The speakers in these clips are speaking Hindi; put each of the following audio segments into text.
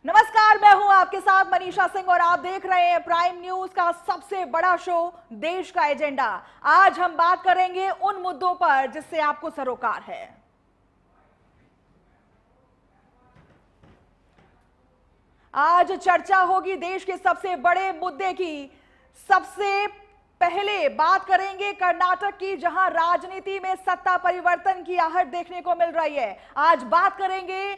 नमस्कार, मैं हूं आपके साथ मनीषा सिंह और आप देख रहे हैं प्राइम न्यूज का सबसे बड़ा शो देश का एजेंडा। आज हम बात करेंगे उन मुद्दों पर जिससे आपको सरोकार है। आज चर्चा होगी देश के सबसे बड़े मुद्दे की। सबसे पहले बात करेंगे कर्नाटक की, जहां राजनीति में सत्ता परिवर्तन की आहट देखने को मिल रही है। आज बात करेंगे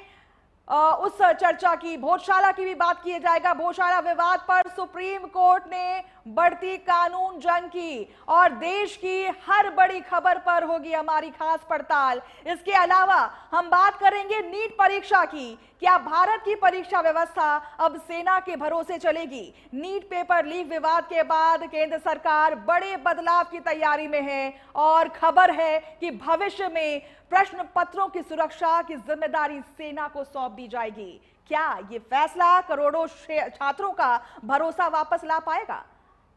उस चर्चा की, भोजशाला की भी बात किया जाएगा। भोजशाला विवाद पर सुप्रीम कोर्ट ने बढ़ती कानून जंग की और देश की हर बड़ी खबर पर होगी हमारी खास पड़ताल। इसके अलावा हम बात करेंगे नीट परीक्षा की। क्या भारत की परीक्षा व्यवस्था अब सेना के भरोसे चलेगी? नीट पेपर लीक विवाद के बाद केंद्र सरकार बड़े बदलाव की तैयारी में है और खबर है कि भविष्य में प्रश्न पत्रों की सुरक्षा की जिम्मेदारी सेना को सौंप दी जाएगी। क्या यह फैसला करोड़ों छात्रों का भरोसा वापस ला पाएगा?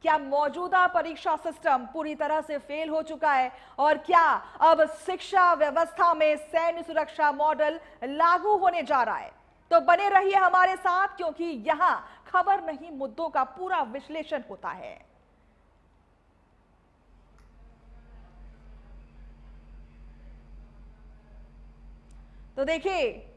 क्या मौजूदा परीक्षा सिस्टम पूरी तरह से फेल हो चुका है? और क्या अब शिक्षा व्यवस्था में सैन्य सुरक्षा मॉडल लागू होने जा रहा है? तो बने रहिए हमारे साथ, क्योंकि यहां खबर नहीं मुद्दों का पूरा विश्लेषण होता है। तो देखिए,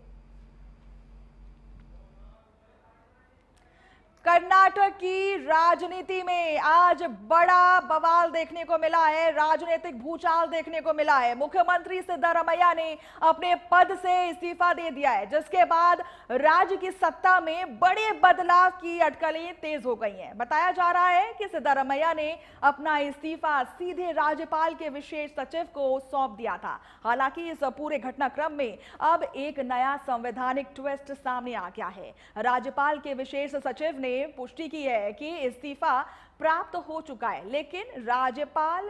कर्नाटक की राजनीति में आज बड़ा बवाल देखने को मिला है, राजनीतिक भूचाल देखने को मिला है। मुख्यमंत्री सिद्धरामैया ने अपने पद से इस्तीफा दे दिया है, जिसके बाद राज्य की सत्ता में बड़े बदलाव की अटकलें तेज हो गई हैं। बताया जा रहा है कि सिद्धरामैया ने अपना इस्तीफा सीधे राज्यपाल के विशेष सचिव को सौंप दिया था। हालांकि इस पूरे घटनाक्रम में अब एक नया संवैधानिक ट्विस्ट सामने आ गया है। राज्यपाल के विशेष सचिव ने पुष्टि की है कि इस्तीफा प्राप्त हो चुका है, लेकिन राज्यपाल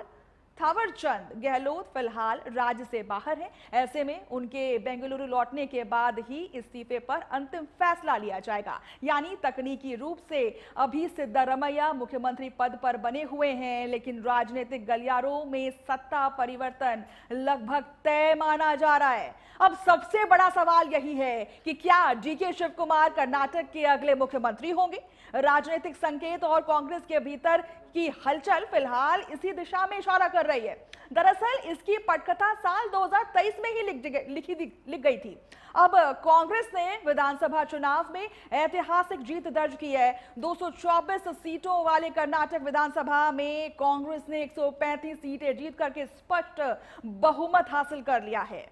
थावरचंद गहलोत फिलहाल राज्य से बाहर हैं। ऐसे में उनके बेंगलुरु लौटने के बाद ही इस्तीफे पर अंतिम फैसला लिया जाएगा। यानी तकनीकी रूप से अभी सिद्धरामैया मुख्यमंत्री पद पर बने हुए हैं, लेकिन राजनीतिक गलियारों में सत्ता परिवर्तन लगभग तय माना जा रहा है। अब सबसे बड़ा सवाल यही है कि क्या डीके शिव कुमार कर्नाटक के अगले मुख्यमंत्री होंगे? राजनीतिक संकेत और कांग्रेस के भीतर की हलचल फिलहाल इसी दिशा में इशारा कर रही है। दरअसल इसकी पटकथा साल 2023 में ही लिख गई थी। अब कांग्रेस ने विधानसभा चुनाव में ऐतिहासिक जीत दर्ज की है। 224 सीटों वाले कर्नाटक विधानसभा में कांग्रेस ने 135 सीटें जीत करके स्पष्ट बहुमत हासिल कर लिया है।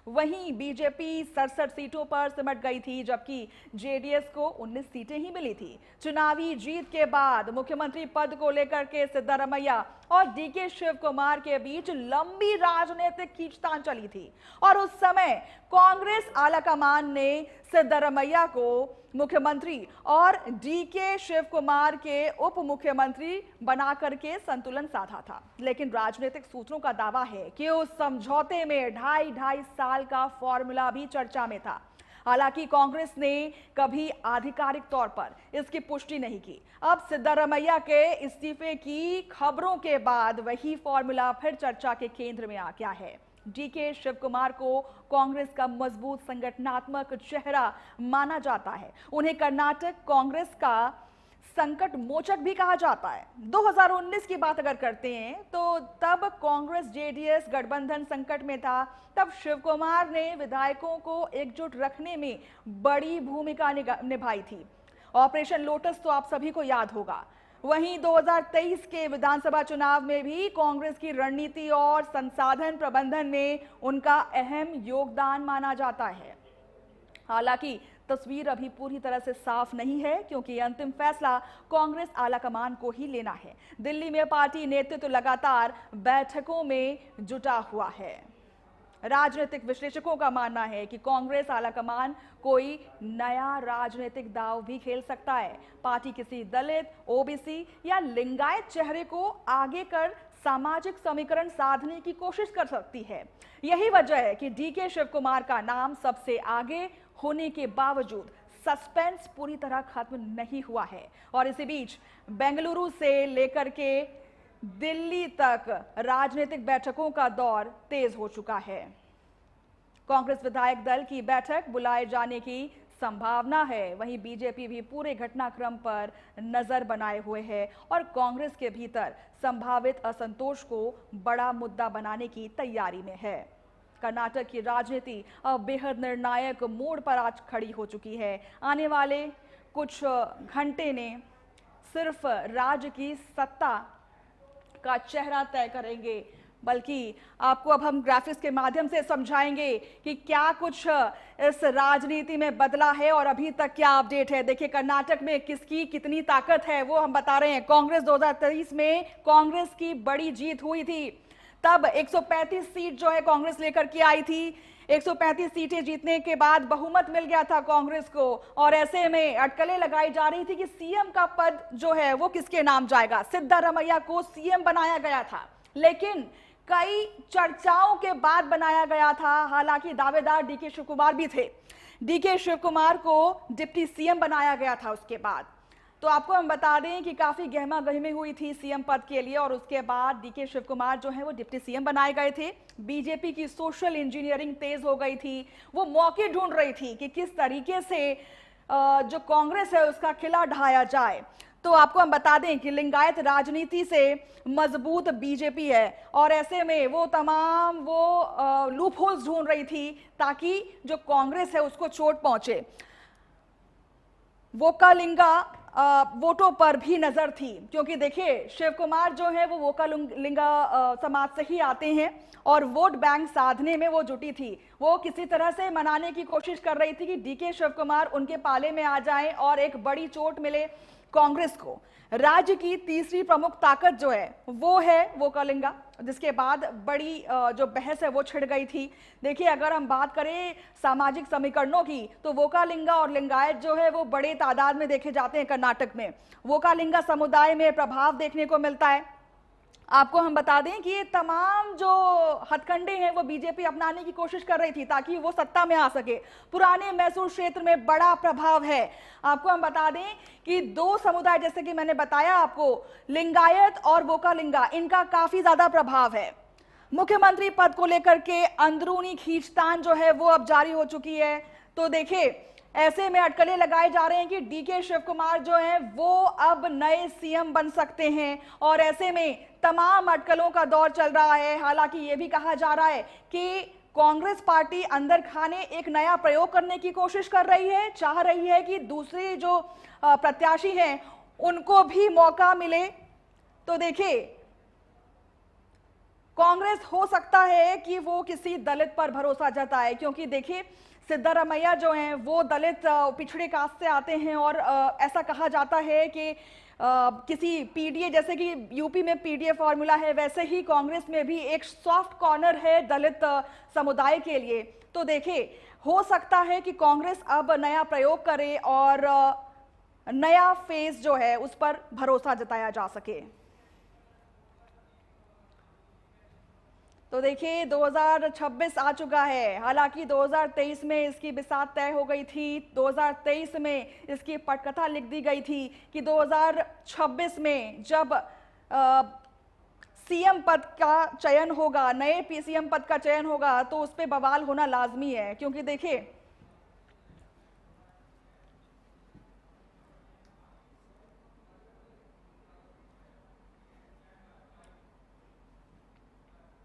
वहीं बीजेपी 67 सीटों पर सिमट गई थी, जबकि जेडीएस को 19 सीटें ही मिली थी। चुनावी जीत के बाद मुख्यमंत्री पद को लेकर के सिद्धरामैया और डीके शिव कुमार के बीच लंबी राजनीतिक खींचतान चली थी और उस समय कांग्रेस आलाकमान ने सिद्धरामैया को मुख्यमंत्री और डीके शिव कुमार के उप मुख्यमंत्री बना करके संतुलन साधा था। लेकिन राजनीतिक सूत्रों का दावा है कि उस समझौते में ढाई साल का फॉर्मूला भी चर्चा में था। हालांकि कांग्रेस ने कभी आधिकारिक तौर पर इसकी पुष्टि नहीं की। अब सिद्धरामैया के इस्तीफे की खबरों के बाद वही फॉर्मूला फिर चर्चा के केंद्र में आ गया है। डीके शिव कुमार को कांग्रेस का मजबूत संगठनात्मक चेहरा माना जाता है। उन्हें कर्नाटक कांग्रेस का संकट मोचक भी कहा जाता है। 2019 की बात अगर करते हैं तो तब कांग्रेस जेडीएस गठबंधन संकट में था। तब शिव कुमार ने विधायकों को एकजुट रखने में बड़ी भूमिका निभाई थी। ऑपरेशन लोटस तो आप सभी को याद होगा। वहीं 2023 के विधानसभा चुनाव में भी कांग्रेस की रणनीति और संसाधन प्रबंधन में उनका अहम योगदान माना जाता है। हालांकि तस्वीर अभी पूरी तरह से साफ नहीं है, क्योंकि अंतिम फैसला कांग्रेस आलाकमान को ही लेना है। दिल्ली में पार्टी नेतृत्व लगातार बैठकों में जुटा हुआ है। राजनीतिक विश्लेषकों का मानना है कि कांग्रेस आलाकमान कोई नया राजनीतिक दांव भी खेल सकता है। पार्टी किसी दलित, ओबीसी या लिंगायत चेहरे को आगे कर सामाजिक समीकरण साधने की कोशिश कर सकती है। यही वजह है कि डीके शिव कुमार का नाम सबसे आगे होने के बावजूद सस्पेंस पूरी तरह खत्म नहीं हुआ है। और इसी बीच बेंगलुरु से लेकर के दिल्ली तक राजनीतिक बैठकों का दौर तेज हो चुका है। कांग्रेस विधायक दल की बैठक बुलाए जाने की संभावना है, वहीं बीजेपी भी पूरे घटनाक्रम पर नजर बनाए हुए है और कांग्रेस के भीतर संभावित असंतोष को बड़ा मुद्दा बनाने की तैयारी में है। कर्नाटक की राजनीति अब बेहद निर्णायक मोड़ पर आज खड़ी हो चुकी है। आने वाले कुछ घंटे ने सिर्फ राज्य की सत्ता का चेहरा तय करेंगे, बल्कि आपको अब हम ग्राफिक्स के माध्यम से समझाएंगे कि क्या कुछ इस राजनीति में बदला है और अभी तक क्या अपडेट है। देखिए, कर्नाटक में किसकी कितनी ताकत है वो हम बता रहे हैं। कांग्रेस 2023 में कांग्रेस की बड़ी जीत हुई थी, तब 135 सीट जो है कांग्रेस लेकर के आई थी। 135 सीटें जीतने के बाद बहुमत मिल गया था कांग्रेस को और ऐसे में अटकलें लगाई जा रही थी कि सीएम का पद जो है वो किसके नाम जाएगा। सिद्धारमैया को सीएम बनाया गया था, लेकिन कई चर्चाओं के बाद बनाया गया था। हालांकि दावेदार डीके शिव कुमार भी थे। डीके शिव कुमार को डिप्टी सीएम बनाया गया था उसके बाद। तो आपको हम बता दें कि काफी गहमा गहमी हुई थी सीएम पद के लिए और उसके बाद डीके शिव कुमार जो है वो डिप्टी सीएम बनाए गए थे। बीजेपी की सोशल इंजीनियरिंग तेज हो गई थी, वो मौके ढूंढ रही थी कि किस तरीके से जो कांग्रेस है उसका किला ढाया जाए। तो आपको हम बता दें कि लिंगायत राजनीति से मजबूत बीजेपी है और ऐसे में वो तमाम लूप होल्स ढूंढ रही थी ताकि जो कांग्रेस है उसको चोट पहुंचे। वोकालिंगा वोटों पर भी नजर थी, क्योंकि देखिए शिव कुमार जो है वो वोकालिंगा समाज से ही आते हैं और वोट बैंक साधने में वो जुटी थी। वो किसी तरह से मनाने की कोशिश कर रही थी कि डीके शिव कुमार उनके पाले में आ जाएं और एक बड़ी चोट मिले कांग्रेस को। राज्य की तीसरी प्रमुख ताकत जो है वो है वोकालिंगा, जिसके बाद बड़ी जो बहस है वो छिड़ गई थी। देखिए, अगर हम बात करें सामाजिक समीकरणों की तो वोकालिंगा और लिंगायत जो है वो बड़े तादाद में देखे जाते हैं कर्नाटक में। वोकालिंगा समुदाय में प्रभाव देखने को मिलता है। आपको हम बता दें कि ये तमाम जो हथकंडे हैं वो बीजेपी अपनाने की कोशिश कर रही थी ताकि वो सत्ता में आ सके। पुराने मैसूर क्षेत्र में बड़ा प्रभाव है। आपको हम बता दें कि दो समुदाय, जैसे कि मैंने बताया आपको, लिंगायत और वोकालिंगा, इनका काफी ज्यादा प्रभाव है। मुख्यमंत्री पद को लेकर के अंदरूनी खींचतान जो है वो अब जारी हो चुकी है। तो देखिए, ऐसे में अटकलें लगाए जा रहे हैं कि डीके शिव कुमार जो हैं वो अब नए सीएम बन सकते हैं और ऐसे में तमाम अटकलों का दौर चल रहा है। हालांकि ये भी कहा जा रहा है कि कांग्रेस पार्टी अंदर खाने एक नया प्रयोग करने की कोशिश कर रही है, चाह रही है कि दूसरे जो प्रत्याशी हैं उनको भी मौका मिले। तो देखिए, कांग्रेस हो सकता है कि वो किसी दलित पर भरोसा जताए, क्योंकि देखिए सिद्धारमैया जो हैं वो दलित पिछड़े कास्ट से आते हैं और ऐसा कहा जाता है कि किसी पीडीए, जैसे कि यूपी में पीडीए फॉर्मूला है, वैसे ही कांग्रेस में भी एक सॉफ्ट कॉर्नर है दलित समुदाय के लिए। तो देखिए, हो सकता है कि कांग्रेस अब नया प्रयोग करे और नया फेज जो है उस पर भरोसा जताया जा सके। तो देखिए, 2026 आ चुका है। हालांकि 2023 में इसकी बिसात तय हो गई थी। 2023 में इसकी पटकथा लिख दी गई थी कि 2026 में जब सीएम पद का चयन होगा, नए सीएम पद का चयन होगा, तो उस पर बवाल होना लाजमी है। क्योंकि देखिए,